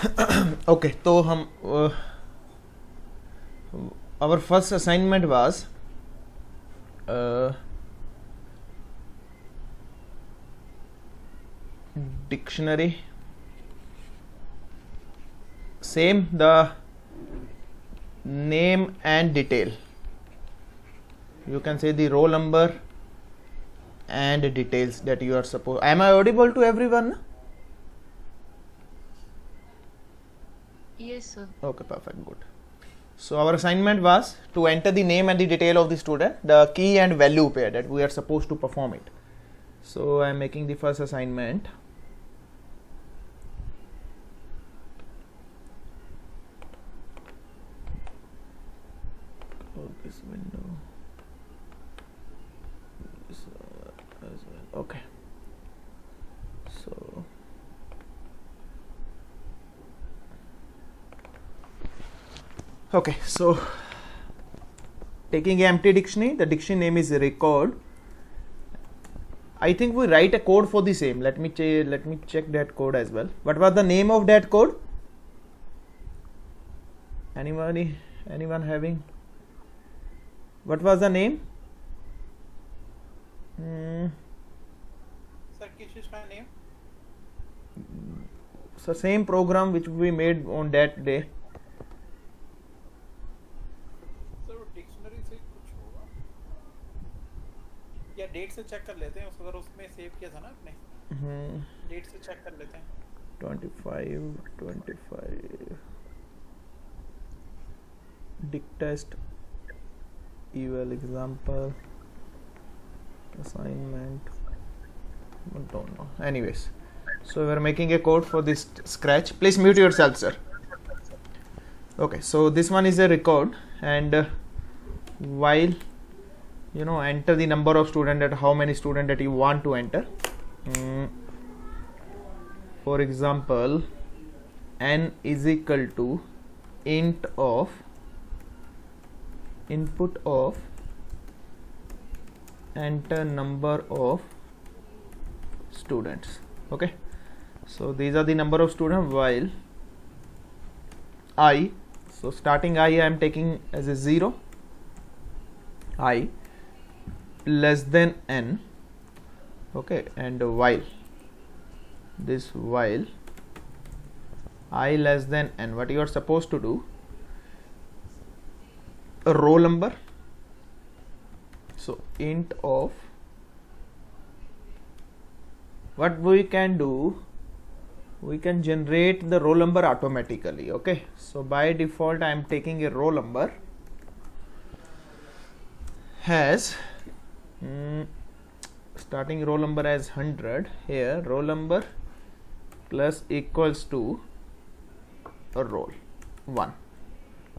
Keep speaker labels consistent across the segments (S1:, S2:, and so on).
S1: Okay, तो हम our first assignment was dictionary. Same, the name and detail. You can say the roll number and details that you are supposed. Am I audible to everyone?
S2: Yes, sir.
S1: Okay, perfect, good. So our assignment was to enter the name and the detail of the student, the key and value pair that we are supposed to perform it. So I am making the first assignment. Close this window. This as well. Okay. So okay, so taking an empty dictionary, the dictionary name is record. I think we write a code for the same. Let me check that code as well. What was the name of that code? Anyone having? What was the name?
S3: Sir, which is my name?
S1: So same program which we made on that day.
S3: Dictionary से कुछ होगा या date से check कर लेते हैं अगर उसमें सेव किया था ना आपने डेट से चेक कर लेते हैं
S1: 25 dict test eval example assignment, don't know. Anyways, so we are making a code for this scratch. Please mute yourself, sir. Okay, so this one is a record, and while enter the number of student, that how many student that you want to enter. For example, n is equal to int of input of enter number of students. Okay, so these are the number of students, while I, so starting I am taking as a 0, I less than n. Okay, and while I less than n, what you are supposed to do, a roll number. So int of, what we can do, we can generate the roll number automatically. Okay, so by default I am taking a roll number has starting roll number as 100. Here roll number plus equals to a roll 1.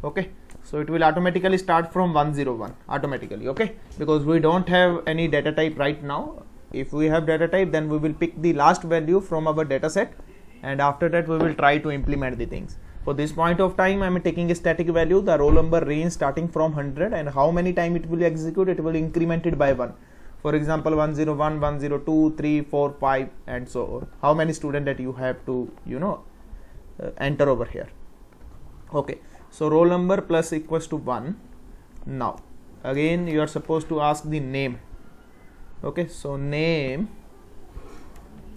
S1: Okay, so it will automatically start from 101 automatically. Okay, because we don't have any data type right now. If we have data type, then we will pick the last value from our data set, and after that we will try to implement the things. For this point of time, I am taking a static value, the roll number range starting from 100, and how many time it will execute, it will increment it by 1. For example, 101, 102, 3, 4, 5, and so on. How many student that you have to enter over here. Okay, so roll number plus equals to 1. Now again you are supposed to ask the name. Okay, so name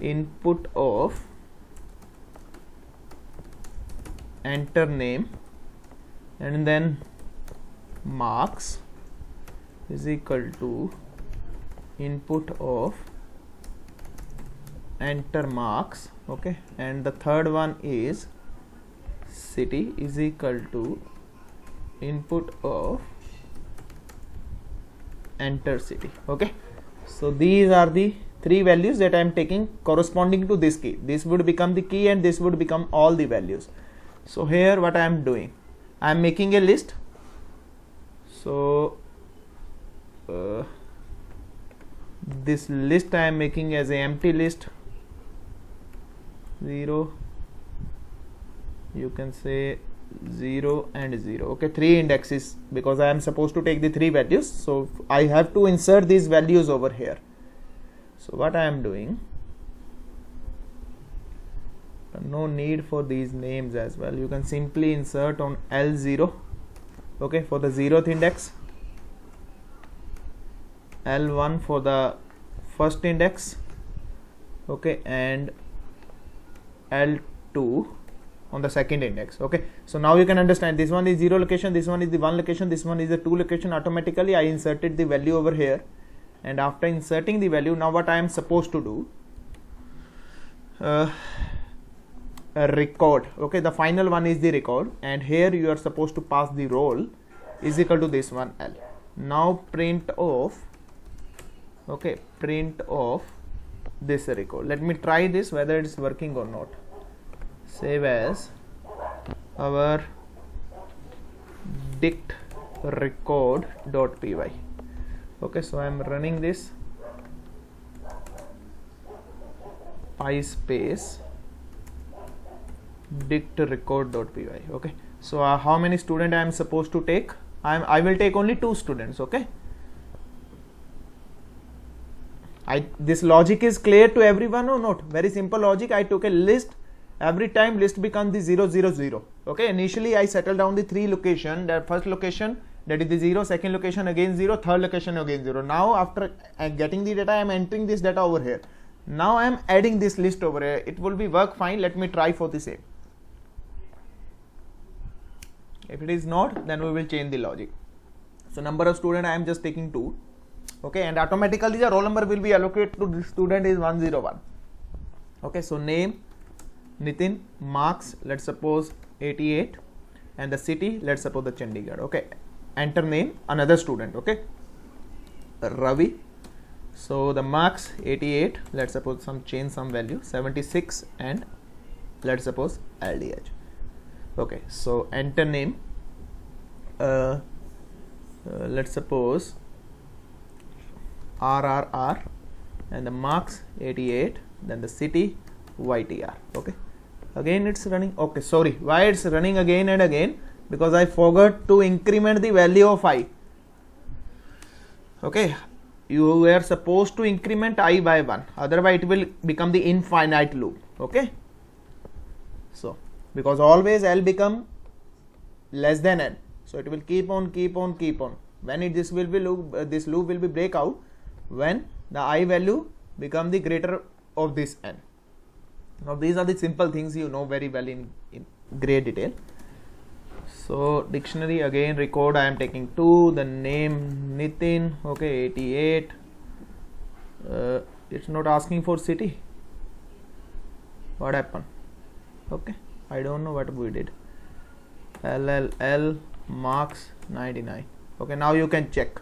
S1: input of enter name, and then marks is equal to input of enter marks. Okay, and the third one is city is equal to input of enter city. Okay, so these are the three values that I am taking corresponding to this key. This would become the key and this would become all the values. So here what I am doing, I am making a list. So this list I am making as an empty list, 0, you can say 0 and 0. Okay, 3 indexes, because I am supposed to take the 3 values, so I have to insert these values over here. So what I am doing, no need for these names as well. You can simply insert on L0, okay, for the 0th index, L1 for the first index, okay, and L2 on the second index. Okay, so now you can understand this one is 0 location, this one is the 1 location, this one is the 2 location. Automatically I inserted the value over here, and after inserting the value, now what I am supposed to do, a record. Okay, the final one is the record, and here you are supposed to pass the roll is equal to this one L. Now print off, okay, print off this record. Let me try this whether it's working or not. Save as our dict record.py. Okay, so I am running this PySpace dict record.py. okay, so how many students I am supposed to take? I will take only 2 students. Okay, this logic is clear to everyone or not? Very simple logic. I took a list. Every time list becomes the 0 0 0. Okay, initially I settled down the 3 location. That first location, that is the 0, second location again 0, third location again 0. Now after getting the data, I am entering this data over here. Now I am adding this list over here. It will be work fine. Let me try for the same. If it is not, then we will change the logic. So number of student I am just taking 2. Okay, and automatically the roll number will be allocated to this student is 101. Okay, so name Nitin, marks let's suppose 88, and the city let's suppose the Chandigarh. Okay, enter name another student. Okay, Ravi. So the marks 88, let's suppose change some value 76, and let's suppose LDH. Okay, so enter name, let's suppose RRR, and the marks 88, then the city YTR. Okay, again it's running. Okay, sorry, why it's running again and again? Because I forgot to increment the value of I. Okay, you were supposed to increment I by 1, otherwise it will become the infinite loop. Okay, so because always L become less than N, so it will keep on. When this will be this loop will be break out when the I value become the greater of this N. Now these are the simple things you know very well in great detail. So dictionary again record I am taking 2, the name Nitin, okay, 88. It's not asking for city. What happened? Okay, I don't know what we did. LLL marks 99. Okay, now you can check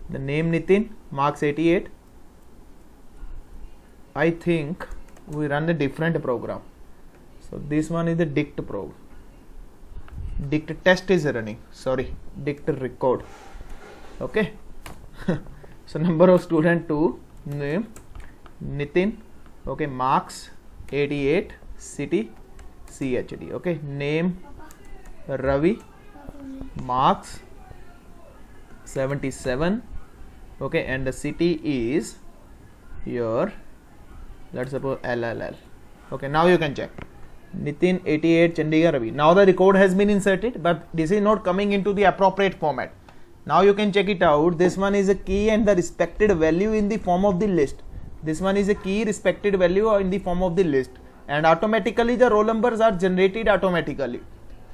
S1: the name Nitin, marks 88. I think we run a different program. So this one is the dict probe. Dict test is running. Sorry, dict record. Okay. So number of student 2, name Nitin. Okay, marks 88, city CHD. Okay, name Ravi, marks 77. Okay, and the city is your, let's suppose LLL. Okay, now you can check Nitin 88 Chandigarh Ravi. Now the record has been inserted, but this is not coming into the appropriate format. Now you can check it out. This one is a key and the respected value in the form of the list. This one is a key respected value in the form of the list, and automatically the roll numbers are generated automatically.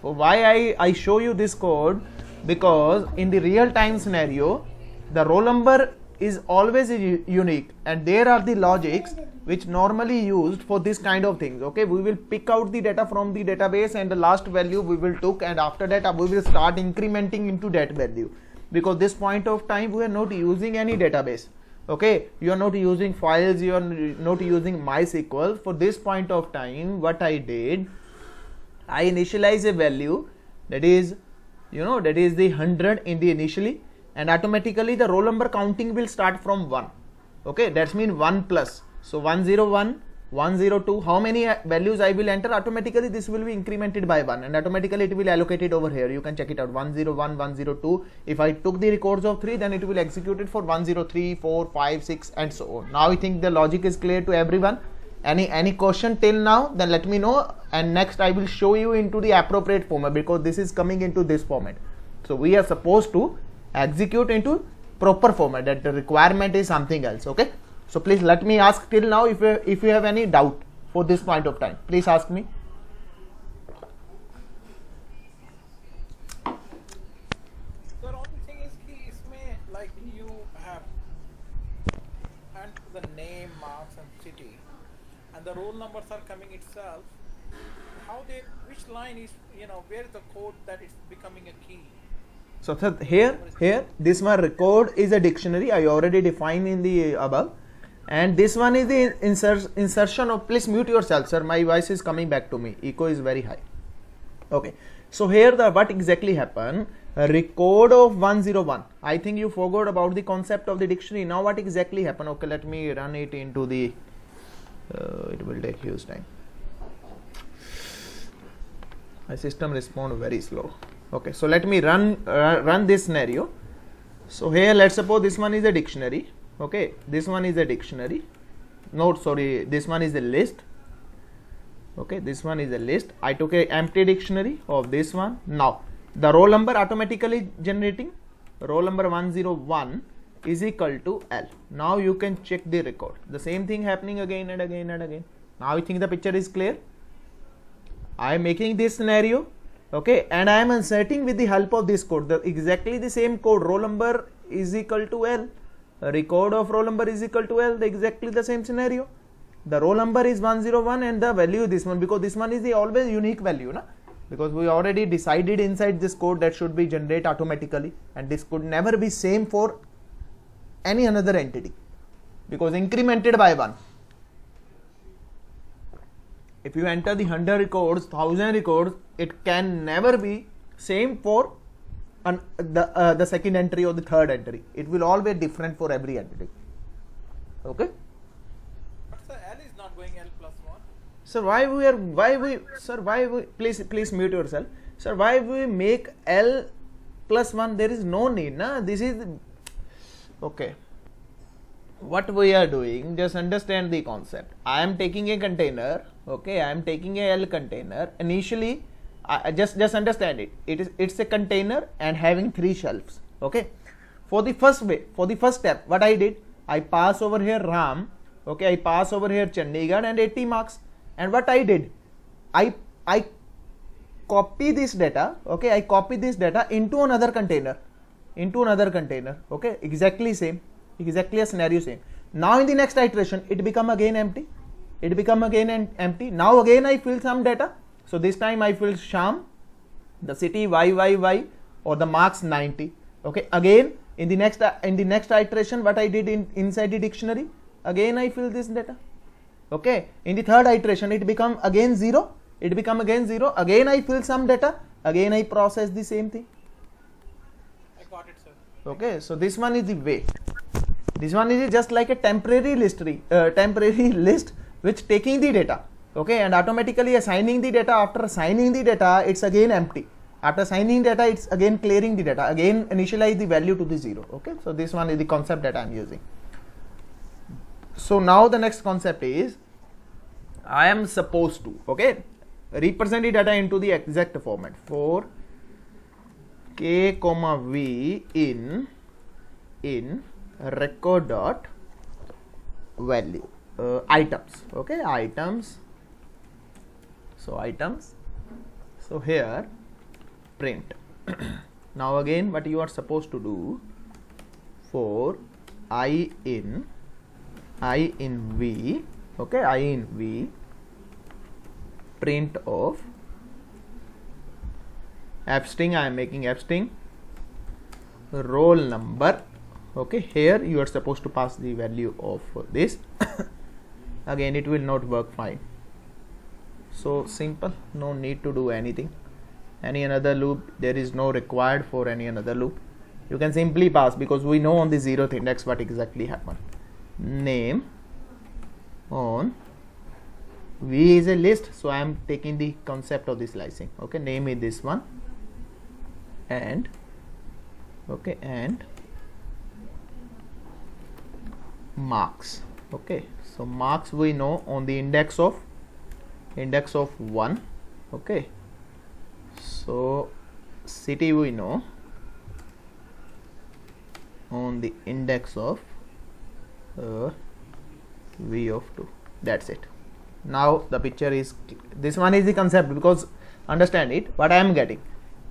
S1: So why I show you this code? Because in the real time scenario, the roll number is always unique, and there are the logics which normally used for this kind of things. Okay, we will pick out the data from the database, and the last value we will took, and after that we will start incrementing into that value, because this point of time we are not using any database. Okay, you are not using files, you are not using MySQL. For this point of time, what I did, I initialize a value that is, that is the 100 in the initially, and automatically the roll number counting will start from 1. Okay, that's mean 1 plus. So 101, 102, how many values I will enter, automatically this will be incremented by 1, and automatically it will allocate it over here. You can check it out, 101, 102. If I took the records of 3, then it will execute it for 103, 4, 5, 6 and so on. Now I think the logic is clear to everyone, any question till now, then let me know, and next I will show you into the appropriate format, because this is coming into this format. So we are supposed to execute into proper format, that the requirement is something else. Okay, so please let me ask till now, if you have any doubt for this point of time, please ask me.
S3: The only thing is कि इसमें like you have and the name, marks and city, and the roll numbers are coming itself. How they, which line is, where is the code that is becoming a key?
S1: So here this one record is a dictionary, I already defined in the above, and this one is the insertion of, please mute yourself sir, my voice is coming back to me, echo is very high. Okay, so here the what exactly happened, a record of 101. I think you forgot about the concept of the dictionary. Now what exactly happened? Okay, let me run it into the it will take huge time. My system respond very slow. Okay, so let me run this scenario. So here let's suppose this one is a dictionary. Okay, this one is a dictionary. No, sorry, this one is a list. Okay, this one is a list. I took a empty dictionary of this one. Now the roll number automatically generating, roll number 101 is equal to L. Now you can check the record. The same thing happening again and again and again. Now I think the picture is clear. I am making this scenario, okay, and I am inserting with the help of this code, exactly the same code, roll number is equal to L, record of roll number is equal to L, exactly the same scenario. The roll number is 101 and the value is this one, because this one is the always unique value, na? Because we already decided inside this code that should be generated automatically, and this could never be same for any another entity, because incremented by 1. If you enter the 100 records, 1000 records, it can never be same for the second entry or the third entry. It will always different for every entity. Okay.
S3: But sir, L is not going L plus 1.
S1: Sir, why we please mute yourself. Sir, why we make L plus 1? There is no need, na? This is okay. What we are doing, just understand the concept. I am taking a container, okay, I am taking a L container. Initially, I just understand it. It's a container and having 3 shelves. Okay. For the first step, what I did, I pass over here Ram, okay, I pass over here Chandigarh and 80 marks. And what I did, I copy this data, okay, I copy this data into another container, okay, exactly same, exactly a scenario same. Now in the next iteration, it become again empty. Now again I fill some data. So this time I fill Sham, the city YYY, or the marks 90. Okay, again in the next iteration, what I did inside the dictionary, again I fill this data. Okay, in the third iteration it become again 0. Again I fill some data. Again I process the same thing.
S3: I got it, sir.
S1: Okay, so this one is the way. This one is just like a temporary list which taking the data, okay, and automatically assigning the data. After assigning the data, it's again empty. After assigning data, it's again clearing the data. Again initialize the value to the 0. Okay, so this one is the concept that I am using. So now the next concept is, I am supposed to, okay, represent the data into the exact format for k comma v in record dot value items. Okay, items. So items. So here print. Now again, what you are supposed to do, for I in v, okay, I in v, print of abstring. I am making abstring roll number. Okay, here you are supposed to pass the value of this. Again it will not work fine. So simple, no need to do anything. Any another loop, there is no required for any another loop. You can simply pass, because we know on the 0th index what exactly happened. Name on v is a list, so I am taking the concept of the slicing. Okay, name is this one, and okay, and marks. Okay, so marks we know on the index of 1. Okay, so city we know on the index of v of 2. That's it. Now the picture is, this one is the concept, because understand it, what I am getting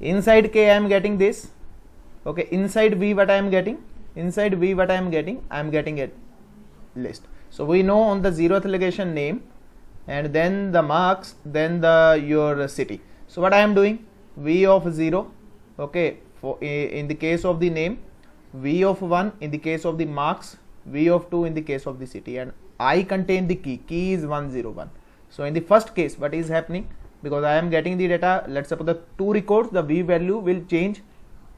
S1: inside k, I am getting this. Okay, inside v what I am getting, I am getting a list. So we know on the 0th allegation name, and then the marks, then the your city. So what I am doing, v of 0, okay, for in the case of the name, v of 1 in the case of the marks, v of 2 in the case of the city, and I contain the key is 101. So in the first case, what is happening, because I am getting the data, let's suppose the 2 records, the v value will change,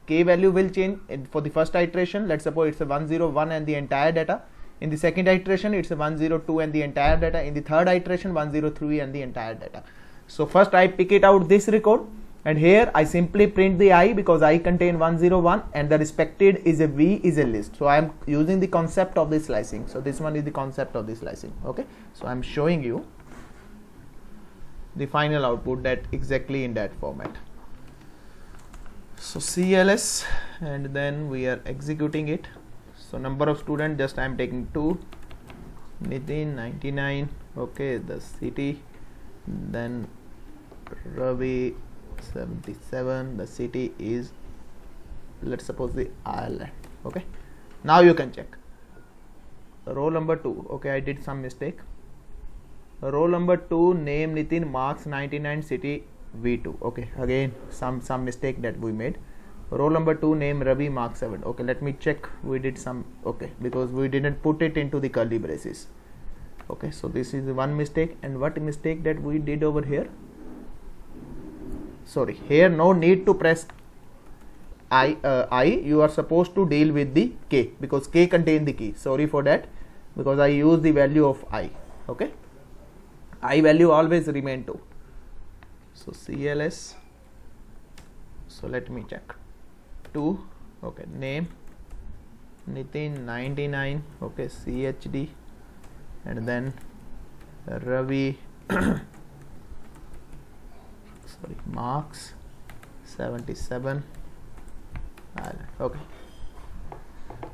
S1: k value will change for the first iteration. Let's suppose it's a 101 and the entire data. In the second iteration, it's a 102 and the entire data. In the third iteration, 103 and the entire data. So first I pick it out this record, and here I simply print the I, because I contain 101 and the respected is a v is a list. So I am using the concept of the slicing. So this one is the concept of the slicing. Okay, so I am showing you the final output that exactly in that format. So CLS, and then we are executing it. So number of students, just I am taking 2, Nitin 99, okay, the city, then Ravi 77, the city is, let's suppose, the Ireland. Okay, now you can check roll number 2. Okay, I did some mistake. Roll number 2, name Nitin, marks 99, city v2. Okay, again some mistake that we made. Roll number 2, name Ravi, mark 7. Okay, let me check, we did some, okay, because we didn't put it into the curly braces. Okay, so this is one mistake. And what mistake that we did over here, sorry, here no need to press I, you are supposed to deal with the k, because k contain the key. Sorry for that, because I use the value of I. Okay, I value always remain 2. So CLS, so let me check 2. Okay, name Nitin 99, okay, CHD, and then Ravi sorry, marks 77, okay,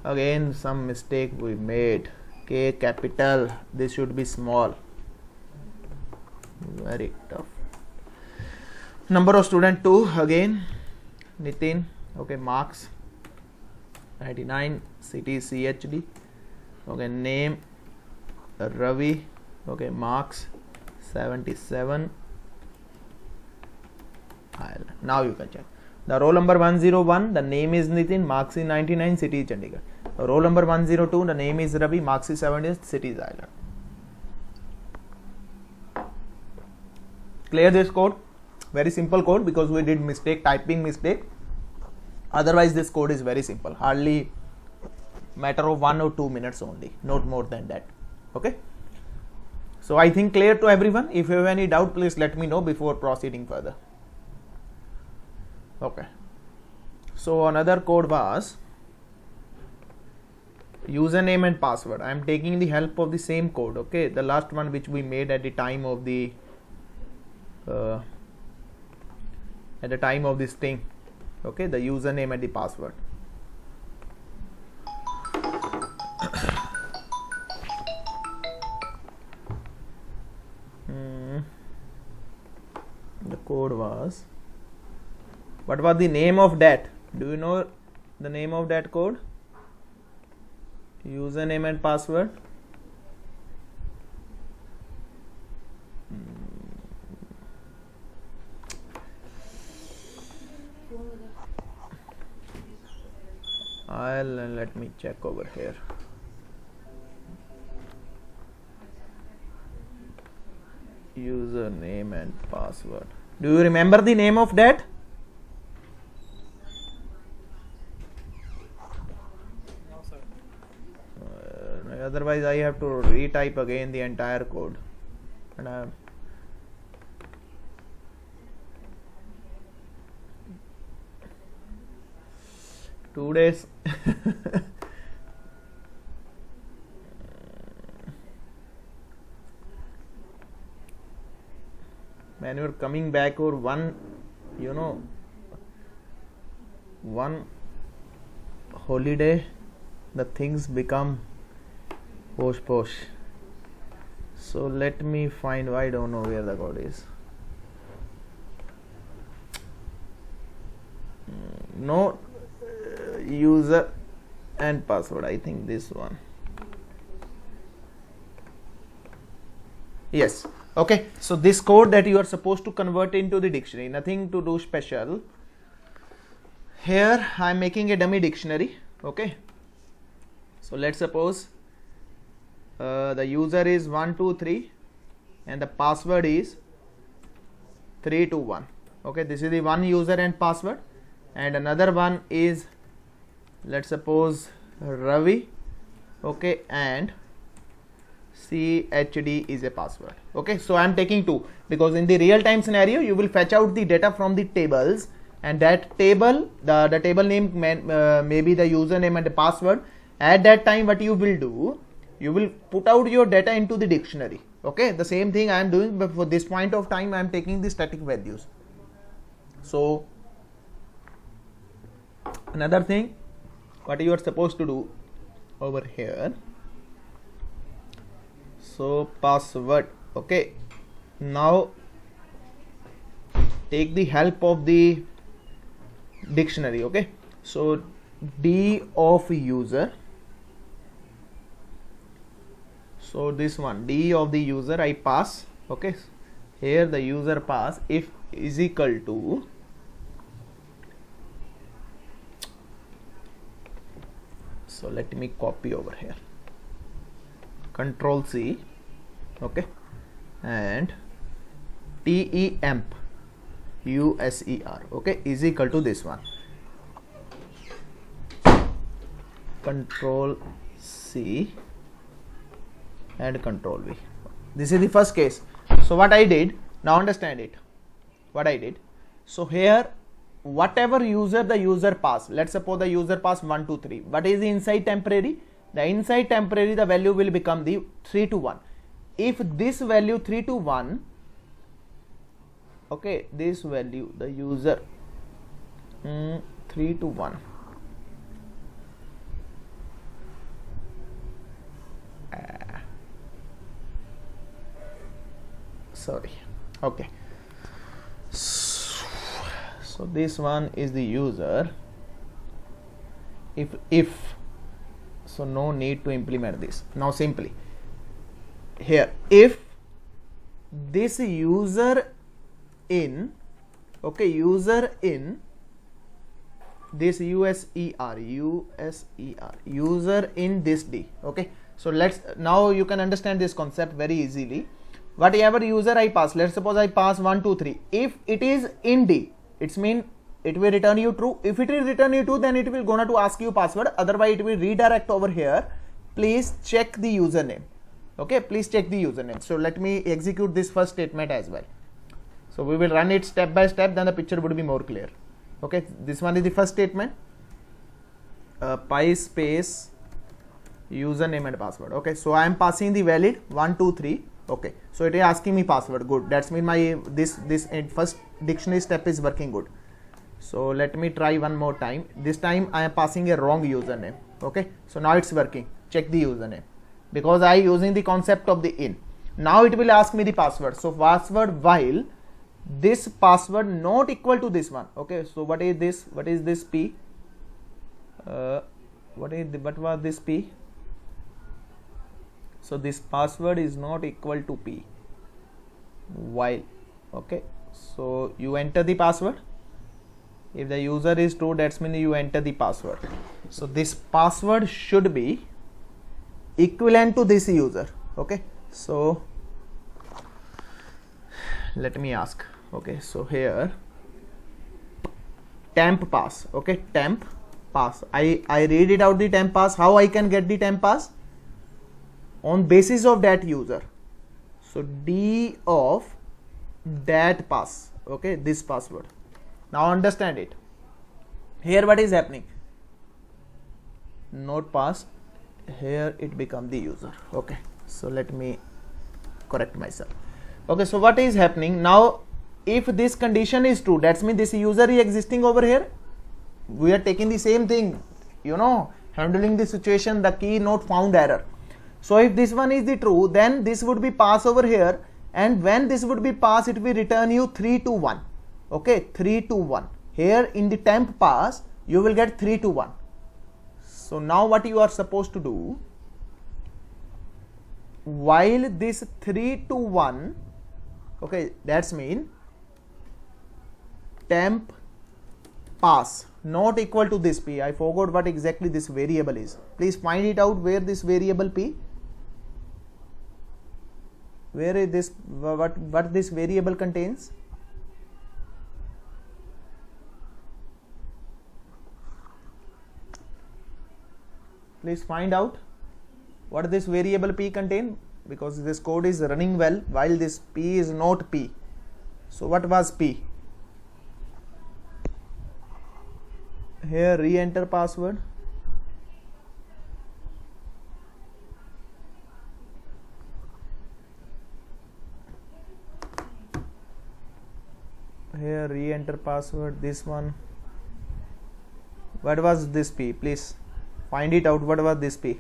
S1: again some mistake we made, k capital, this should be small, very tough. Number of student 2, again Nitin, okay, marks 99, city CHD, okay, name Ravi, okay, marks 77, Ireland. Now you can check the roll number 101, the name is Nitin, marks is 99, city is Chandigarh. Roll number 102, the name is Ravi, marks is 70, city is Ireland. Clear this code? Very simple code, because we did mistake, typing mistake. Otherwise this code is very simple, hardly matter of 1 or 2 minutes only, not more than that. Okay, so I think clear to everyone. If you have any doubt, please let me know before proceeding further. Okay, so another code was username and password. I am taking the help of the same code, okay, the last one which we made at the time of the this thing, okay, the username and the password. The code was, what was the name of that? Do you know the name of that code? Username and password. Let me check over here. Username and password. Do you remember the name of that?
S3: No, sir.
S1: Otherwise I have to retype again the entire code, and 2 days when you're coming back or one, you know, one holiday, the things become posh. So let me find, I don't know where the code is. No user and password, I think this one. Yes. Okay, so this code that you are supposed to convert into the dictionary, nothing to do special. Here I am making a dummy dictionary. Okay, so let's suppose the user is 123 and the password is 321. Okay, this is the one user and password, and another one is, let's suppose, Ravi. Okay, and CHD is a password. Okay, so I am taking two because in the real time scenario you will fetch out the data from the tables, and that table, the table name may be the username and the password. At that time what you will do, you will put out your data into the dictionary. Okay, the same thing I am doing, but for this point of time I am taking the static values. So another thing what you are supposed to do over here, so password. Okay, now take the help of the dictionary. Okay, so D of user, so this one, D of the user I pass. Okay, here the user pass if is equal to, so let me copy over here, Control C. Okay, and temp user, okay, is equal to this one, Control C and Control V. This is the first case. So what I did, now understand it, what I did. So here whatever user the user pass, let's suppose the user pass 123, what is the inside temporary? The inside temporary, the value will become the 321. If this value 321, okay, this value the user 321, sorry, okay, so this one is the user. If so, no need to implement this. Now simply here, if this user in, okay, user in this user in this D. Okay, so let's, now you can understand this concept very easily. Whatever user I pass, let's suppose I pass 123, if it is in D, it's mean it will return you true. If it will return you true, then it will gonna to ask you password, otherwise it will redirect over here. Please check the username. Okay, please check the username. So let me execute this first statement as well. So we will run it step by step, then the picture would be more clear. Okay, this one is the first statement, pi space username and password. Okay, so I am passing the valid 123. Okay, so it is asking me password. Good, that's mean my this first dictionary step is working good. So let me try one more time. This time I am passing a wrong username. Okay, so now it's working. Check the username, because I using the concept of the in. Now it will ask me the password. So password while this password not equal to this one. Okay, so what is this? What is this P? What was this P? So this password is not equal to P while. Okay, so you enter the password. If the user is true, that's mean you enter the password. So this password should be equivalent to this user. Okay, so let me ask. Okay, so here temp pass. Okay, temp pass. I read it out the temp pass. How I can get the temp pass? On basis of that user. So D of that pass. Okay, this password. Now understand it. Here what is happening? Not pass. Here it become the user. Okay, so let me correct myself. Okay, so what is happening now? if this condition is true, that's mean this user is existing over here. We are taking the same thing, you know, handling the situation, the key not found error. So if this one is the true, then this would be pass over here, and when this would be pass, it will return you 3 to 1. Okay, 3 to 1. Here in the temp pass, you will get 3 to 1. So now what you are supposed to do, while this 3 to 1, okay, that's mean temp pass not equal to this p. I forgot what exactly this variable is. Please find it out, where this variable p, where is this, what this variable contains. Please find out what this variable p contain, because this code is running well while this p is not p. So what was p? Here re-enter password. Here re-enter password, this one. What was this p? Please find it out. What was this p?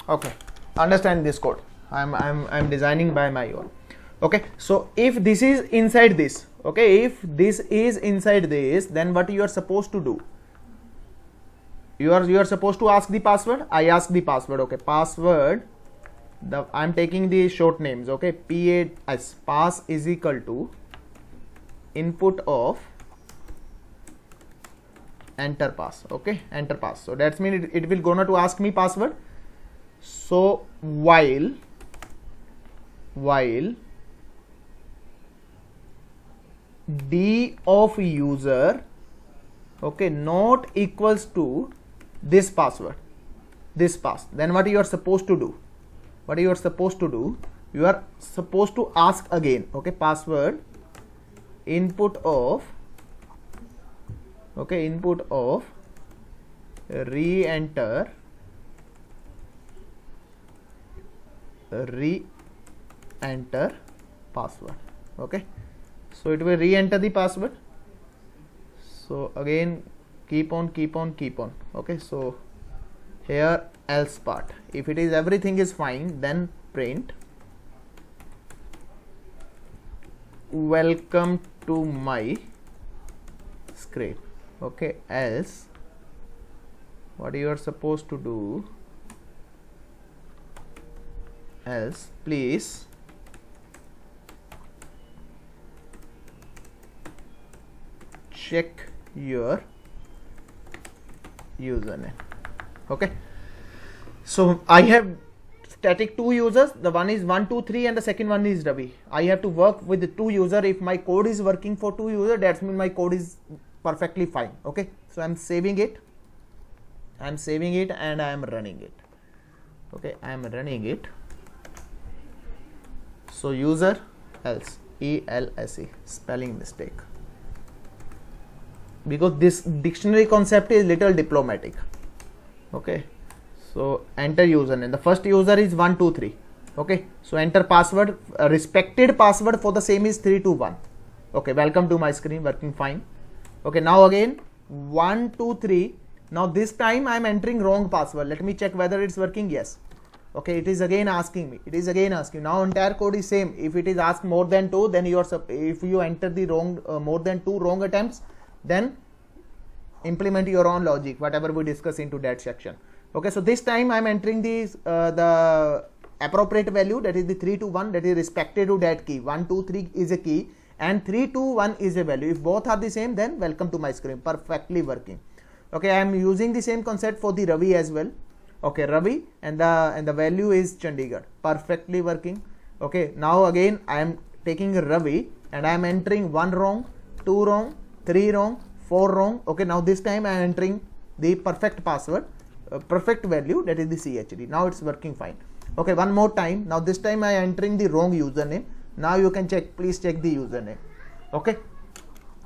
S1: Okay, understand this code. I'm designing by my own. Okay, so if this is inside this, okay, if this is inside this, then what you are supposed to do? You are supposed to ask the password. I ask the password. Okay, password. I'm taking the short names. Okay, PAS, pass is equal to input of enter pass. Okay, enter pass. So that's mean it will gonna to ask me password. So while d of user, okay, not equals to this password, this pass, then what you are supposed to do? What you are supposed to do? You are supposed to ask again. Okay, password input of, okay, input of re-enter password. Okay, so it will re-enter the password. So again keep on. Okay, so here else part, if it is everything is fine, then print welcome to my screen. Okay, else what you are supposed to do, else please check your username. Okay, so I have static two users, the one is 123 and the second one is Ravi. I have to work with the two user. If my code is working for two user, that means my code is perfectly fine. Okay, so I'm saving it and I am running it. Okay, I am running it. So user else, ELSE, spelling mistake, because this dictionary concept is little diplomatic. Okay, so enter username. The first user is 123. Okay, so enter password. Respected password for the same is 321. Okay, welcome to my screen, working fine. Okay, now again 123. Now this time I am entering wrong password. Let me check whether it's working. Yes. Okay, it is again asking me. It is again asking. Now entire code is same. If it is asked more than 2, then you are if you enter the wrong more than 2 wrong attempts, then implement your own logic, whatever we discuss into that section. Okay, so this time I am entering the appropriate value, that is the 321, that is respected to that key. 123 is a key and 321 is a value. If both are the same, then welcome to my screen, perfectly working. Okay, I am using the same concept for the Ravi as well. Okay, Ravi and the value is Chandigarh, perfectly working. Okay, now again I am taking Ravi and I am entering 1 wrong, 2 wrong, 3 wrong, 4 wrong. Okay, now this time I am entering the perfect password, perfect value, that is the CHD. Now it's working fine. Okay, one more time. Now this time I am entering the wrong username. Now you can check, please check the username. Okay,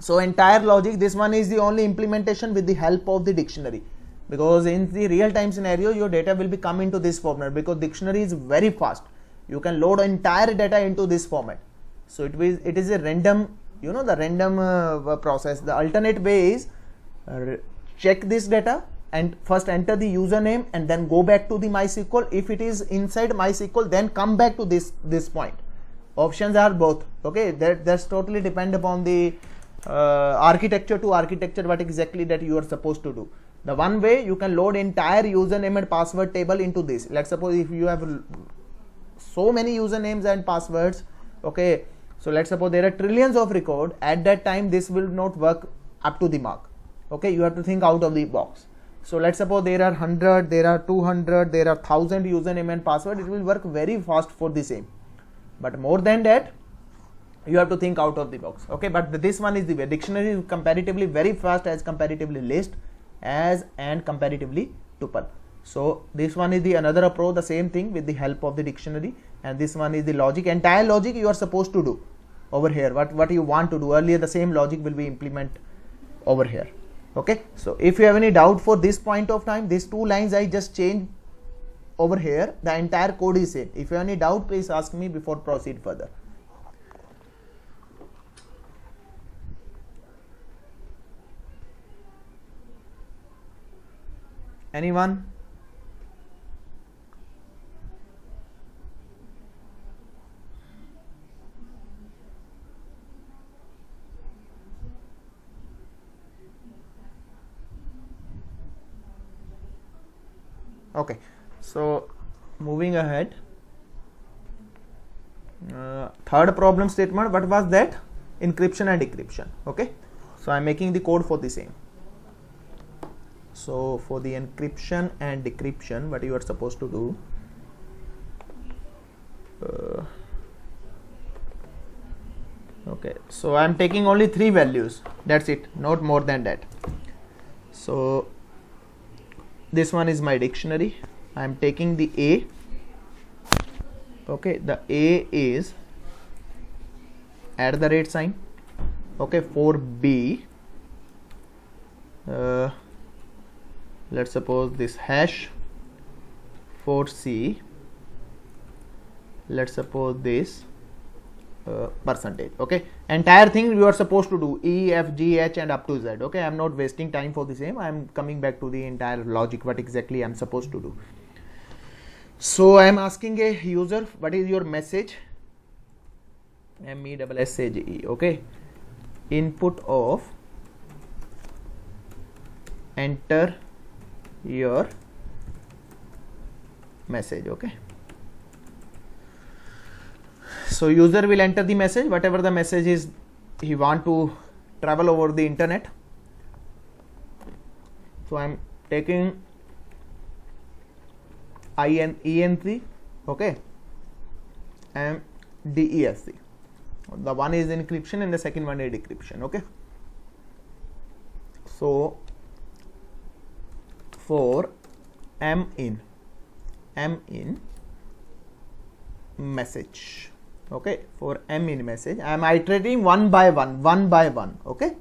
S1: So entire logic, this one is the only implementation with the help of the dictionary, because in the real time scenario your data will be come into this format, because dictionary is very fast. You can load entire data into this format. So it is a random, the random process. The alternate way is check this data and first enter the username and then go back to the MySQL. If it is inside MySQL, then come back to this point. Options are both. Okay, that's totally depend upon the architecture to architecture, what exactly that you are supposed to do. The one way, you can load entire username and password table into this. Let's suppose if you have so many usernames and passwords, okay, so let's suppose there are trillions of record. At that time this will not work up to the mark. Okay, you have to think out of the box. So let's suppose there are 100, there are 200, there are 1000 username and password. It will work very fast for the same, but more than that you have to think out of the box. Okay, but this one is the way. Dictionary is comparatively very fast as comparatively list as and comparatively tuple. So this one is the another approach, the same thing with the help of the dictionary, and this one is the logic. Entire logic you are supposed to do over here. What you want to do earlier, the same logic will be implement over here. Okay, so if you have any doubt for this point of time, these two lines I just changed over here, the entire code is same. If you have any doubt, please ask me before proceed further. Anyone? Okay, so moving ahead, third problem statement, what was that? Encryption and decryption. Okay, so I'm making the code for the same. So for the encryption and decryption, what you are supposed to do, okay, so I'm taking only 3 values, that's it, not more than that. So this one is my dictionary. I'm taking the A. Okay, the A is @ okay, for B, let's suppose this hash. For C, let's suppose this percentage. Okay, entire thing you are supposed to do E, F, G, H and up to Z. Okay, I'm not wasting time for the same. I'm coming back to the entire logic, what exactly I'm supposed to do. So I'm asking a user, what is your message? MESSAGE. Okay, input of enter your message. Okay, so user will enter the message, whatever the message is he want to travel over the internet. So I'm taking ENC, okay, and DESC. The one is encryption and the second one is decryption. Okay, so for M in message, okay, for M in message, I am iterating one by one. Okay,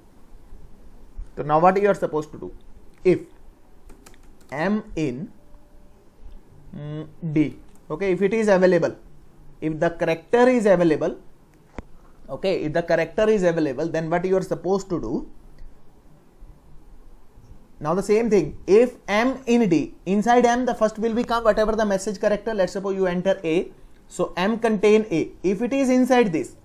S1: so now what you are supposed to do, if M in D, okay, if it is available, if the character is available, okay, if the character is available, then what you are supposed to do, now the same thing, if M in D, inside M the first will become whatever the message character. Let's suppose you enter A, so M contain A. If it is inside this,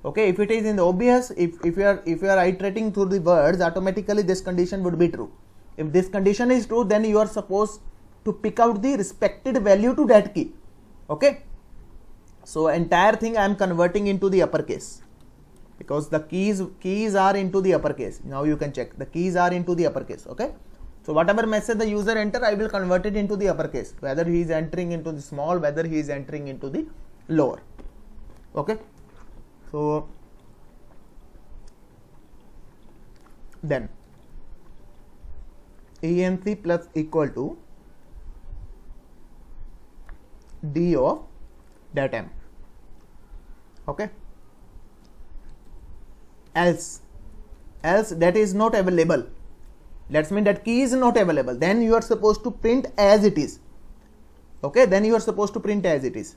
S1: okay, if it is in the obvious, if you are iterating through the words, automatically this condition would be true. If this condition is true, then you are supposed to pick out the respected value to that key. Okay, so entire thing I am converting into the uppercase, because the keys are into the uppercase. Now you can check, the keys are into the uppercase. Okay, so whatever message the user enter, I will convert it into the uppercase, whether he is entering into the small, whether he is entering into the lower. Okay, so then ENC plus equal to D of that M. Okay, else else that is not available, let's mean that key is not available, then you are supposed to print as it is. Okay, then you are supposed to print as it is,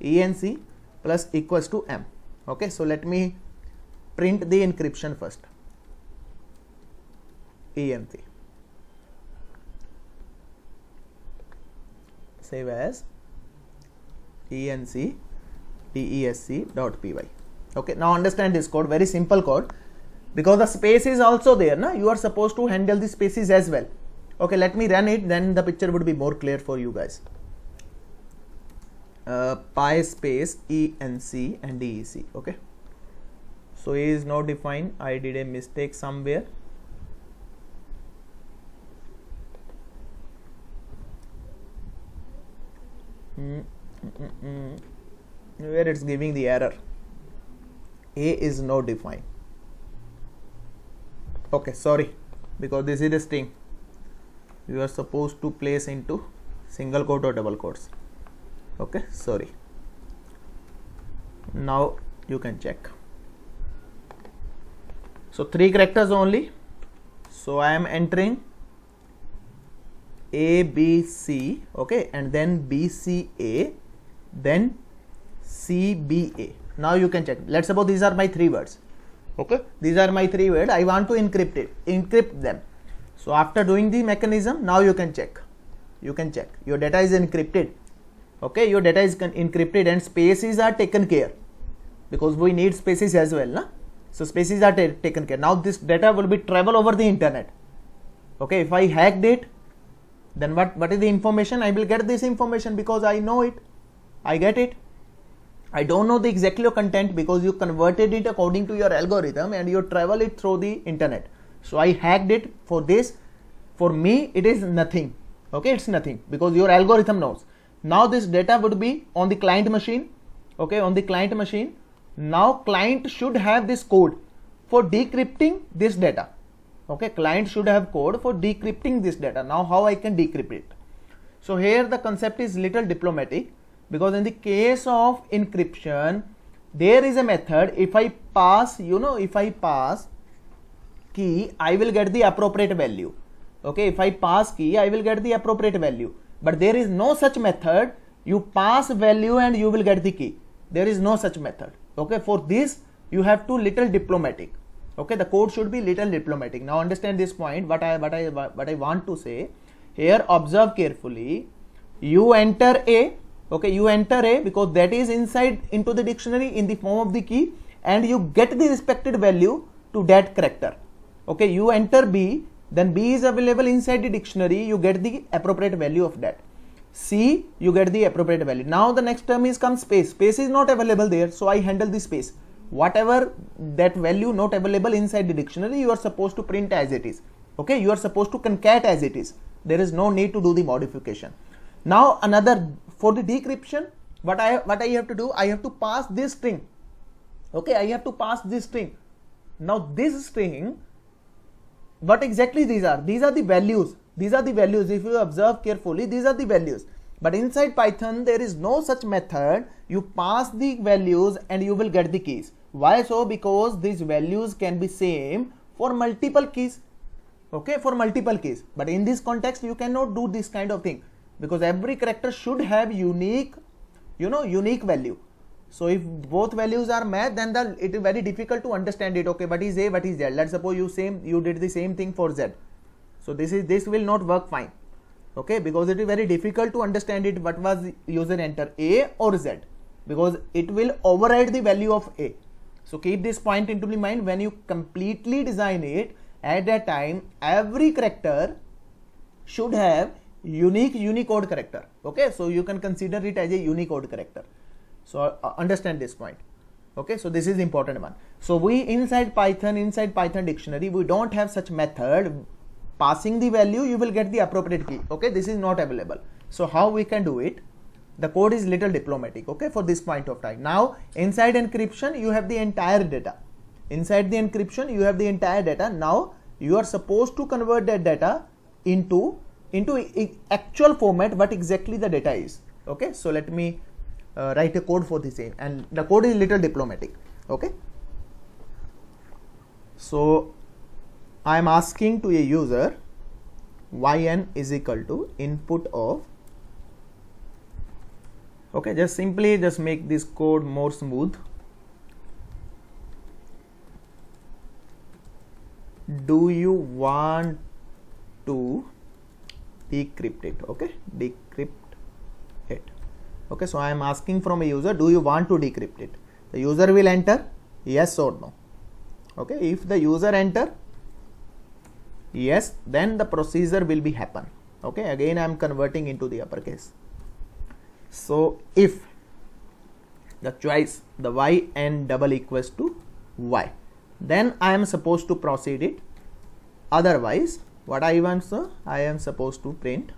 S1: enc plus equals to m. Okay, so let me print the encryption first, enc, save as enc desc.py. Okay, now understand this code, very simple code, because the space is also there, na? You are supposed to handle the spaces as well. Okay, let me run it, then the picture would be more clear for you guys. Pi space enc and dec. Okay, so A is not defined, I did a mistake somewhere. Where it's giving the error, A is not defined. Okay, sorry, because this is a string, you are supposed to place into single quote or double quotes. Okay, sorry. Now you can check. So 3 characters only, so I am entering A B C, okay, and then B C A, then C B A. Now you can check. Let's suppose these are my 3 words. Okay, these are my 3 words. I want to encrypt them. So after doing the mechanism, now you can check. You can check your data is encrypted. Okay, your data is encrypted and spaces are taken care, because we need spaces as well, na? So spaces are taken care. Now this data will be travel over the internet. Okay, if I hacked it, then what is the information? I will get this information because I know it, I get it. I don't know the exact content because you converted it according to your algorithm and you travel it through the internet. So I hacked it. For this, for me it is nothing. Okay, it's nothing because your algorithm knows. Now this data would be on the client machine. Okay, on the client machine. Now client should have this code for decrypting this data. Okay, client should have code for decrypting this data. Now how I can decrypt it? So here the concept is little diplomatic, because in the case of encryption there is a method. If I pass, if I pass key, I will get the appropriate value. Okay, if I pass key, I will get the appropriate value, but there is no such method. You pass value and you will get the key. There is no such method. Okay, for this you have to little diplomatic. Okay, the code should be little diplomatic. Now understand this point. What I want to say here, observe carefully. You enter A. Okay, you enter A because that is inside into the dictionary in the form of the key, and you get the respected value to that character. Okay, you enter B, then B is available inside the dictionary, you get the appropriate value of that. C, you get the appropriate value. Now the next term is come space. Space is not available there, so I handle the space. Whatever that value not available inside the dictionary, you are supposed to print as it is. Okay, you are supposed to concat as it is. There is no need to do the modification. Now another, for the decryption, what I have to do, I have to pass this string. Okay, I have to pass this string. Now this string, what exactly these are? These are the values. These are the values. If you observe carefully, these are the values. But inside Python, there is no such method. You pass the values and you will get the keys. Why so? Because these values can be same for multiple keys. Okay, for multiple keys. But in this context, you cannot do this kind of thing, because every character should have unique, unique value. So if both values are matched, then it is very difficult to understand it. Okay, what is A, what is Z? Let's suppose you did the same thing for Z. So this will not work fine. Okay, because it is very difficult to understand it. What was user enter, A or Z? Because it will override the value of A. So keep this point into the mind when you completely design it. At that time, every character should have unique Unicode character. Okay, so you can consider it as a Unicode character. So understand this point. Okay, so this is the important one. So we inside Python dictionary, we don't have such method. Passing the value, you will get the appropriate key. Okay, this is not available. So how we can do it? The code is little diplomatic. Okay, for this point of time. Now inside encryption, you have the entire data. Inside the encryption, you have the entire data. Now you are supposed to convert that data into actual format, what exactly the data is. Okay, so let me write a code for the same, and the code is little diplomatic. Okay, so I am asking to a user yn is equal to input of, okay, just simply just make this code more smooth. Do you want to decrypt it? Okay, decrypt it. Okay, so I am asking from a user, do you want to decrypt it? The user will enter yes or no. Okay, if the user enter yes, then the procedure will be happen. Okay, again I am converting into the uppercase. So if the choice the yn double equals to y, then I am supposed to proceed it. Otherwise, what I want, so I am supposed to print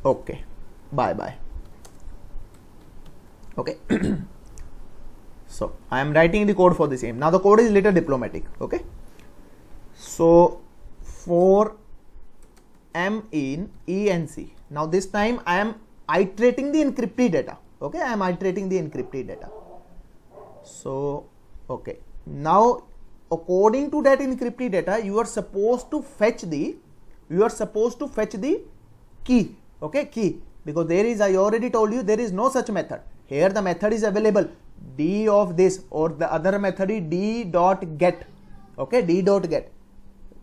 S1: okay, bye bye. Okay. So I am writing the code for the same. Now the code is little diplomatic. Okay, so for m in enc, now this time I am iterating the encrypted data. Okay, I am iterating the encrypted data. So okay, now according to that encrypted data, you are supposed to fetch the key. Okay, key, because there is, I already told you, there is no such method. Here the method is available, d of this, or the other method is d dot get. Okay, d dot get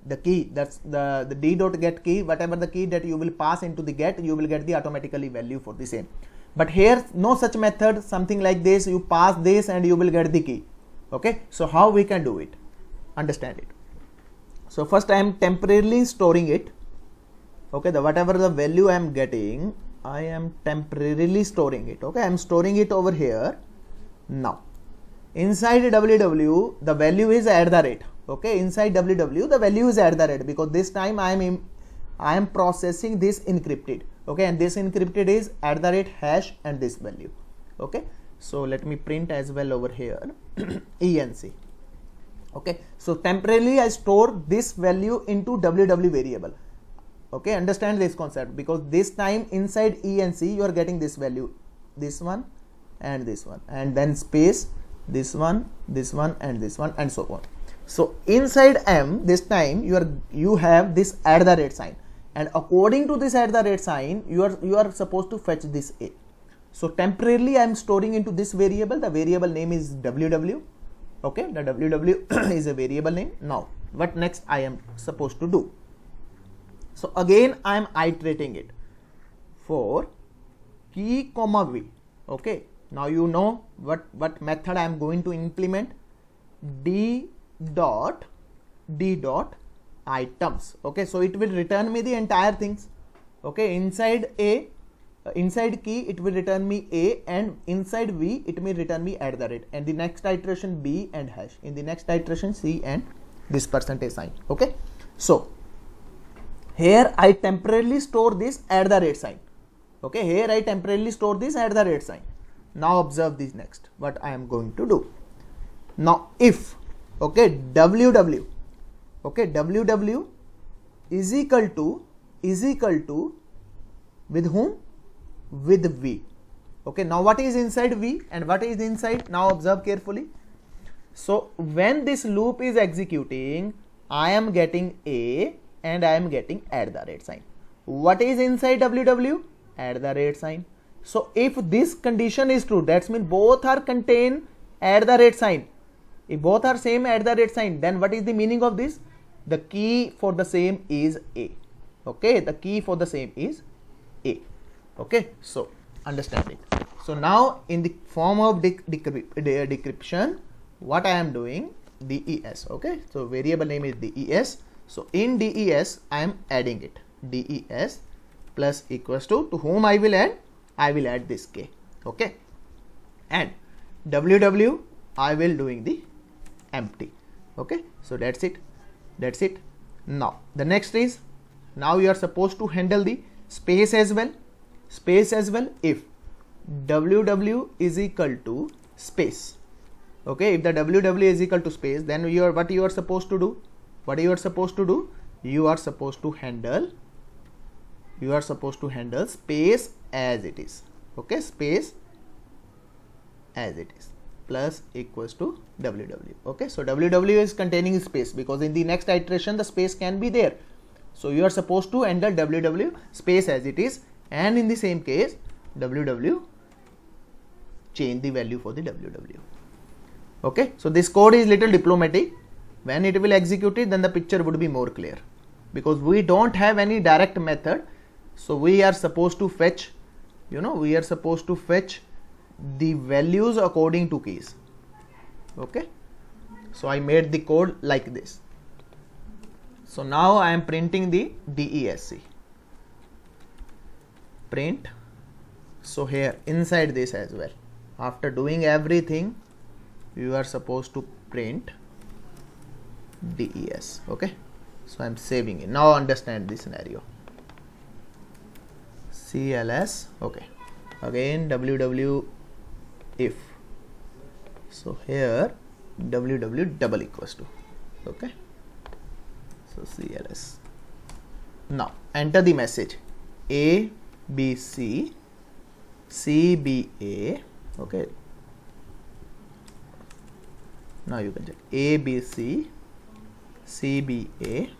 S1: the key, that's the d dot get key, whatever the key that you will pass into the get, you will get the automatically value for the same. But here no such method, something like this, you pass this and you will get the key. Okay, so how we can do it? Understand it. So first I am temporarily storing it. Okay, the whatever the value I am getting, I am temporarily storing it. Okay, I am storing it over here. Now inside ww the value is at the rate. Okay, inside ww the value is at the rate, because this time I am processing this encrypted. Okay, and this encrypted is at the rate hash and this value. Okay, so let me print as well over here enc. Okay, so temporarily I store this value into ww variable. Okay, understand this concept, because this time inside enc you are getting this value, this one and this one, and then space this one and this one, and so on. So inside m this time you have this at the rate sign, and according to this at the rate sign you are supposed to fetch this a. So temporarily I am storing into this variable, the variable name is ww. Okay, the ww is a variable name. Now what next I am supposed to do? So again I am iterating it for key comma v. Okay, now you know what method I am going to implement, d dot items. Okay, so it will return me the entire things. Okay, inside a, inside key it will return me a, and inside v it may return me at the rate, and the next iteration b and hash, in the next iteration c and this percentage sign. Okay, so here I temporarily store this at the rate sign. Okay, here I temporarily store this at the rate sign. Now observe this next, what I am going to do. Now if okay ww, okay ww is equal to with whom? With v. Okay, now what is inside v and what is inside? Now observe carefully. So when this loop is executing, I am getting a and I am getting at the rate sign. What is inside ww? At the rate sign. So if this condition is true, that means both are contained at the rate sign. If both are same at the rate sign, then what is the meaning of this? The key for the same is a. Okay, the key for the same is a. Okay, so understand it. So now in the form of decryption, what I am doing, des. Okay, so variable name is des. So in des I am adding it, des plus equals to whom I will add? I will add this k. Okay, and ww I will doing the empty. Okay, so that's it. Now the next is, now you are supposed to handle the space as well. If ww is equal to space. Okay, if the ww is equal to space, then what you are supposed to do? You are supposed to handle space as it is. Okay, space as it is. plus equals to ww. Okay, so ww is containing space because in the next iteration the space can be there, so you are supposed to enter ww space as it is, and in the same case ww change the value for the ww. Okay, so this code is little diplomatic. When it will execute it, then the picture would be more clear, because we don't have any direct method. So we are supposed to fetch, we are supposed to fetch the values according to keys. Okay, so I made the code like this. So now I am printing the DESC print. So here inside this as well, after doing everything, you are supposed to print DES. Okay, so I am saving it. Now understand the scenario. CLS. Okay, again ww if. So here ww double equals to. Okay, so CLS. Now enter the message A B C C B A. Okay, now you can check A B C C B A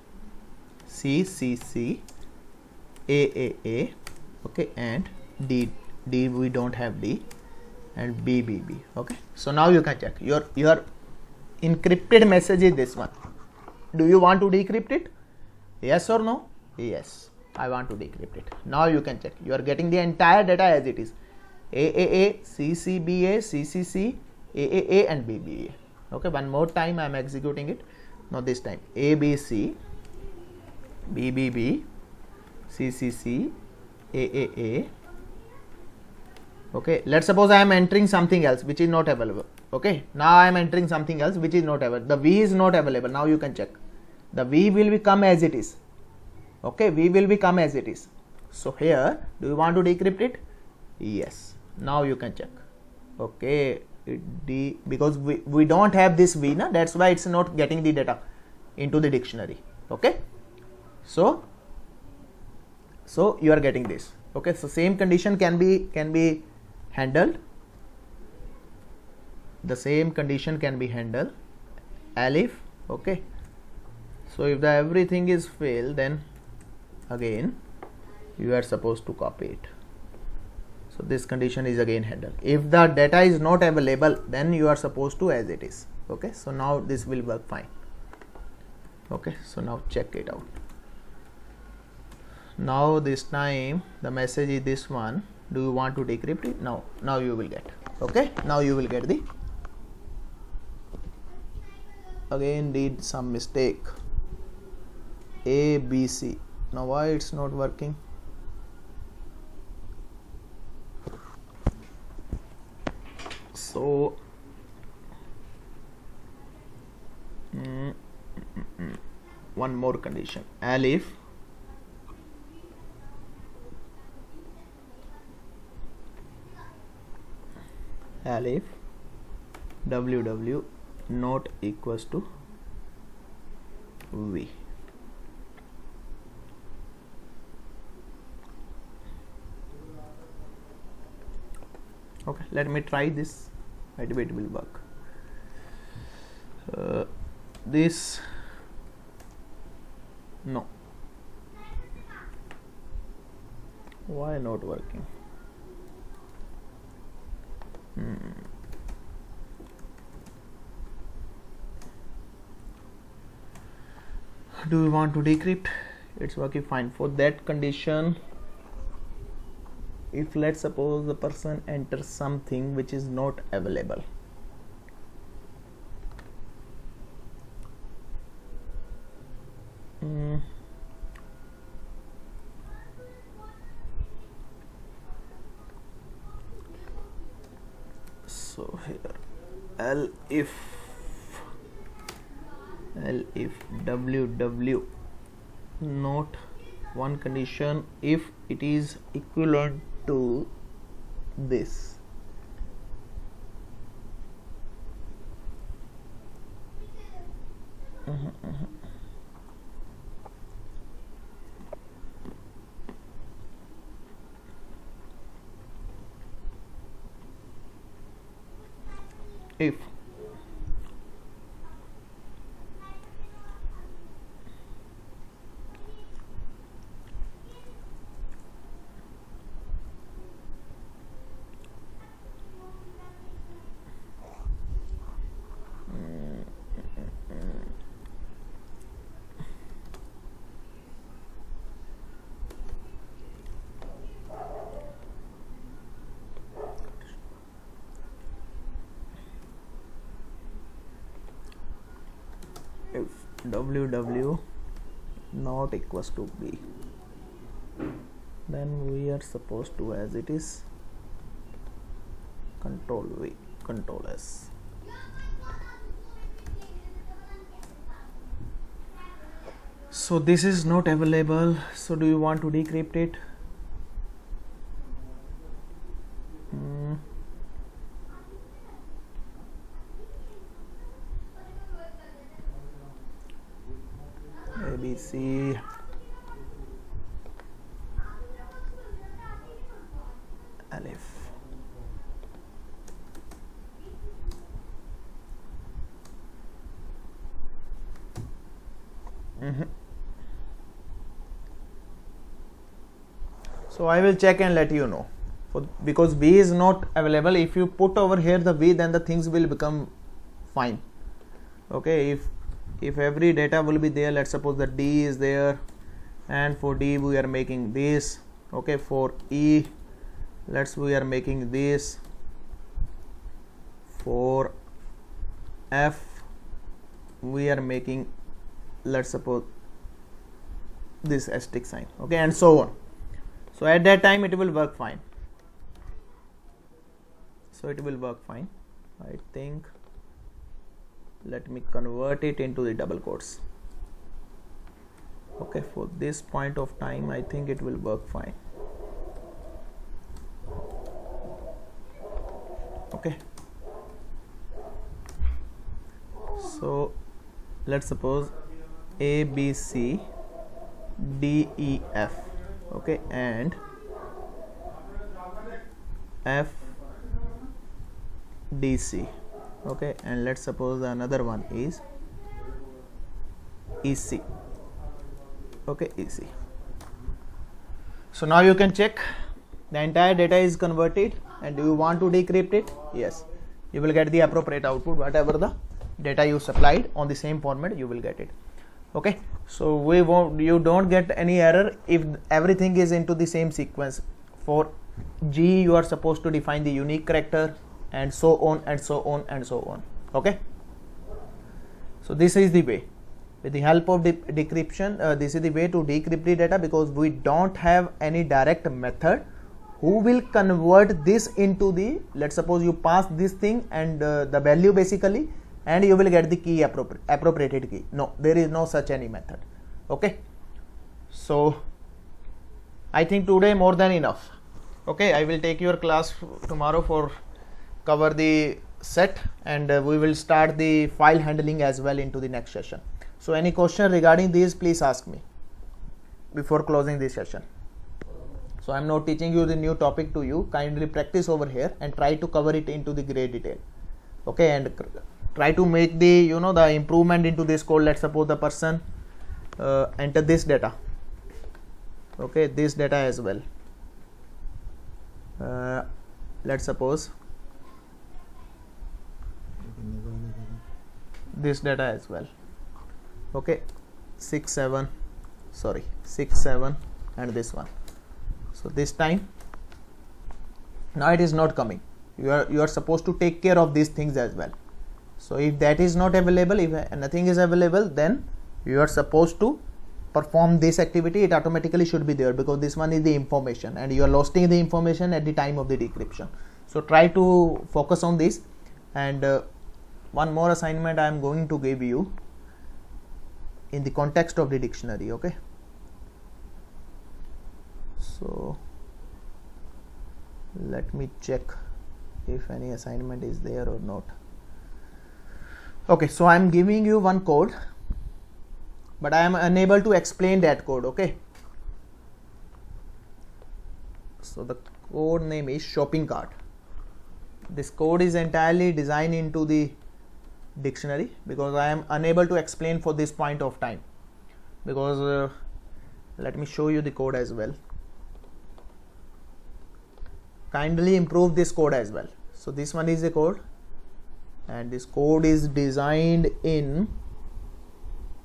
S1: C C C A. Okay, and D we don't have D, and B. Okay, so now you can check your encrypted message is this one. Do you want to decrypt it? Yes or no? Yes, I want to decrypt it. Now you can check. You are getting the entire data as it is. AAA, CCBA, CCC, AAA and BBA. Okay, one more time I am executing it. Now this time ABC, BBB, CCC, AAA. Okay, let's suppose I am entering something else which is not available. Okay, now I am entering something else which is not available. The V is not available. Now you can check. The V will become as it is. Okay, V will become as it is. So here, do you want to decrypt it? Yes. Now you can check. Okay, because we don't have this V, na, that's why it's not getting the data into the dictionary. Okay, so you are getting this. Okay, so same condition can be handled. The same condition can be handled. Alif. Okay, so if the everything is failed, then again you are supposed to copy it. So this condition is again handled. If the data is not available, then you are supposed to as it is. Okay, so now this will work fine. Okay, so now check it out. Now this time the message is this one. Do you want to decrypt it? Now you will get. Okay, now you will get the. Again did some mistake. A B C. Now why it's not working? So one more condition. Alif ww not equals to V. Okay, let me try this. Maybe it will work. This no. Why not working? Do we want to decrypt? It's working fine. For that condition, if let's suppose the person enters something which is not available, so here elif ww not one condition if it is equivalent to this. if ww not equals to b, then we are supposed to, as it is, control v control s. So this is not available, so do you want to decrypt it? ABC Alif. So I will check and let you know, because V is not available. If you put over here the V, then the things will become fine. Okay, if every data will be there, let's suppose that D is there, and for D we are making this. Okay, for E, we are making this. For F we are making, let's suppose, this asterisk sign. Okay, and so on. So at that time it will work fine. So it will work fine. I think, let me convert it into the double quotes. Okay, for this point of time I think it will work fine. Okay, so let's suppose A, B, C, D, E, F. Okay, and F, D, C. Okay, and let's suppose another one is EC. Okay, EC. So now you can check the entire data is converted, and do you want to decrypt it? Yes, you will get the appropriate output. Whatever the data you supplied on the same format, you will get it. Okay, so you don't get any error if everything is into the same sequence. For G you are supposed to define the unique character, and so on and so on and so on. Okay, so this is the way, with the help of decryption, this is the way to decrypt the data, because we don't have any direct method who will convert this into the, let's suppose you pass this thing and the value basically, and you will get the key, appropriated key. No, there is no such any method. Okay, so I think today more than enough. Okay, I will take your class tomorrow for cover the set, and we will start the file handling as well into the next session. So any question regarding these, please ask me before closing this session. So I am not teaching you the new topic to you. Kindly practice over here and try to cover it into the great detail. Okay, and try to make the the improvement into this code. Let's suppose the person enter this data. Okay, this data as well. Let's suppose this data as well. Okay, 6 7, and this one. So this time now it is not coming. You are supposed to take care of these things as well. So if that is not available, if nothing is available, then you are supposed to perform this activity. It automatically should be there, because this one is the information and you are losing the information at the time of the decryption. So try to focus on this. And one more assignment I am going to give you in the context of the dictionary. Okay, so let me check if any assignment is there or not. Okay, so I am giving you one code, but I am unable to explain that code. Okay, so the code name is shopping cart. this code is entirely designed into the dictionary, because I am unable to explain for this point of time, because let me show you the code as well. Kindly improve this code as well. So this one is the code, and this code is designed in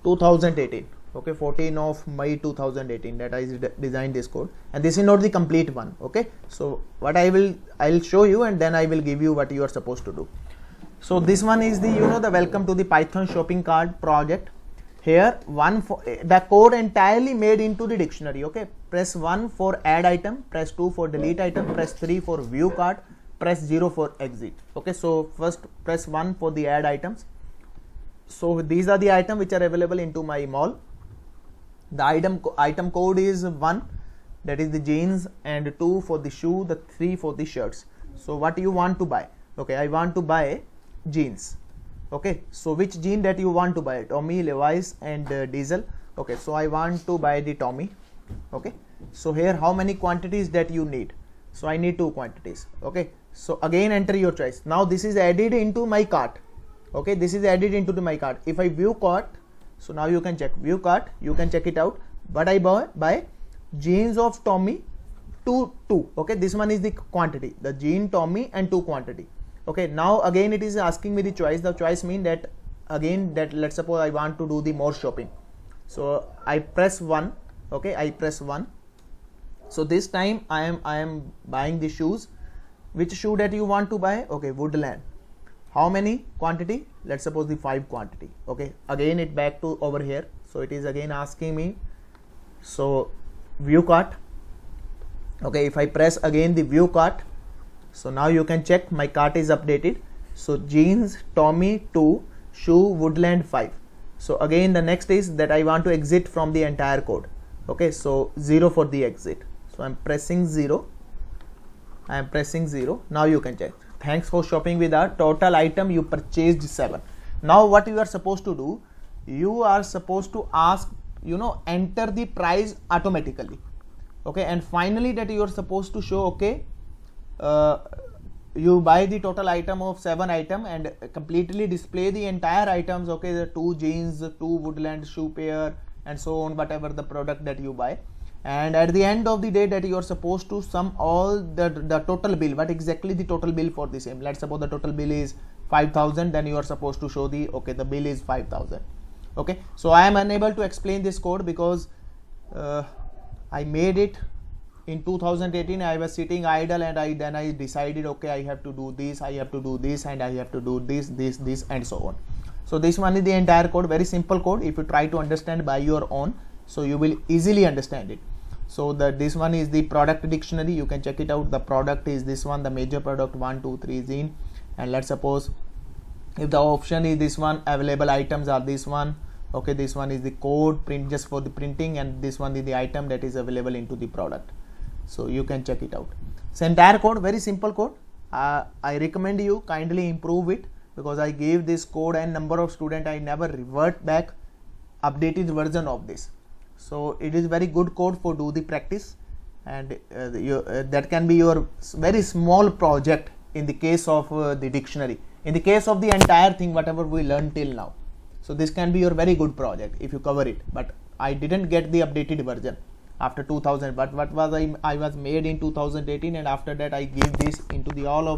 S1: 2018. Okay, 14 of May 2018 that I designed this code, and this is not the complete one. Okay, so what I'll show you, and then I will give you what you are supposed to do. So this one is the the welcome to the Python shopping cart project. Here the code entirely made into the dictionary. Okay, press 1 for add item, press 2 for delete item, press 3 for view cart, press 0 for exit. Okay, so first press 1 for the add items. So these are the items which are available into my mall. The item code is 1, that is the jeans, and 2 for the shoe, the 3 for the shirts. So what you want to buy? Okay, I want to buy jeans. Okay, so which jean that you want to buy? Tommy, Levi's, and Diesel. Okay, so I want to buy the Tommy. Okay, so here how many quantities that you need? So I need 2 quantities. Okay, so again enter your choice. Now this is added into my cart. Okay, this is added into my cart. If I view cart, so now you can check view cart, you can check it out. But I buy jeans of Tommy 2. Okay, this one is the quantity, the jean Tommy and 2 quantity. Okay, now again it is asking me the choice. The choice means that again that let's suppose I want to do the more shopping. So I press 1. Okay, I press 1. So this time I am buying the shoes. Which shoe that you want to buy? Okay, Woodland. How many quantity? Let's suppose the 5 quantity. Okay, again it back to over here. So it is again asking me. So view cart. Okay, if I press again the view cart, so now you can check my cart is updated. So jeans Tommy 2, shoe Woodland 5. So again the next is that I want to exit from the entire code. Okay, so 0 for the exit. So I'm pressing 0. I am pressing 0. Now you can check. Thanks for shopping with our total item you purchased 7. Now what you are supposed to do? You are supposed to ask, enter the price automatically. Okay, and finally that you are supposed to show, okay, you buy the total item of 7 item and completely display the entire items. Okay, the 2 jeans, 2 Woodland shoe pair, and so on, whatever the product that you buy. And at the end of the day that you are supposed to sum all the total bill. What exactly the total bill for the same? Let's suppose the total bill is 5,000, then you are supposed to show the the bill is 5,000. Okay, so I am unable to explain this code because I made it in 2018. I was sitting idle, and then I decided, okay, I have to do this, I have to do this, and I have to do this, and so on. So this one is the entire code, very simple code. If you try to understand by your own, so you will easily understand it. So this one is the product dictionary. You can check it out. The product is this one, the major product 1, 2, 3 zine. And let's suppose if the option is this one, available items are this one. Okay, this one is the code print just for the printing, and this one is the item that is available into the product. So you can check it out. So entire code, very simple code. I recommend you kindly improve it, because I gave this code and number of students. I never revert back updated version of this. So it is very good code for do the practice, and that can be your very small project in the case of the dictionary. In the case of the entire thing, whatever we learned till now, so this can be your very good project if you cover it. But I didn't get the updated version after 2000, but what was I was made in 2018, and after that I give this into the all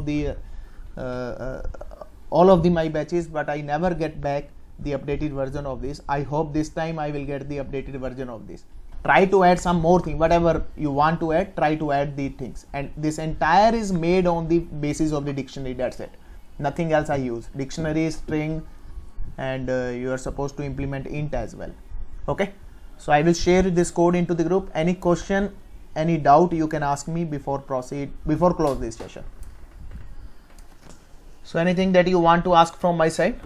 S1: of the my batches, but I never get back the updated version of this. I hope this time I will get the updated version of this. Try to add some more thing, whatever you want to add, try to add the things. And this entire is made on the basis of the dictionary. That's it, nothing else I use. Dictionary, string, and you are supposed to implement int as well. Okay, so I will share this code into the group. Any question, any doubt, you can ask me before close this session. So anything that you want to ask from my side?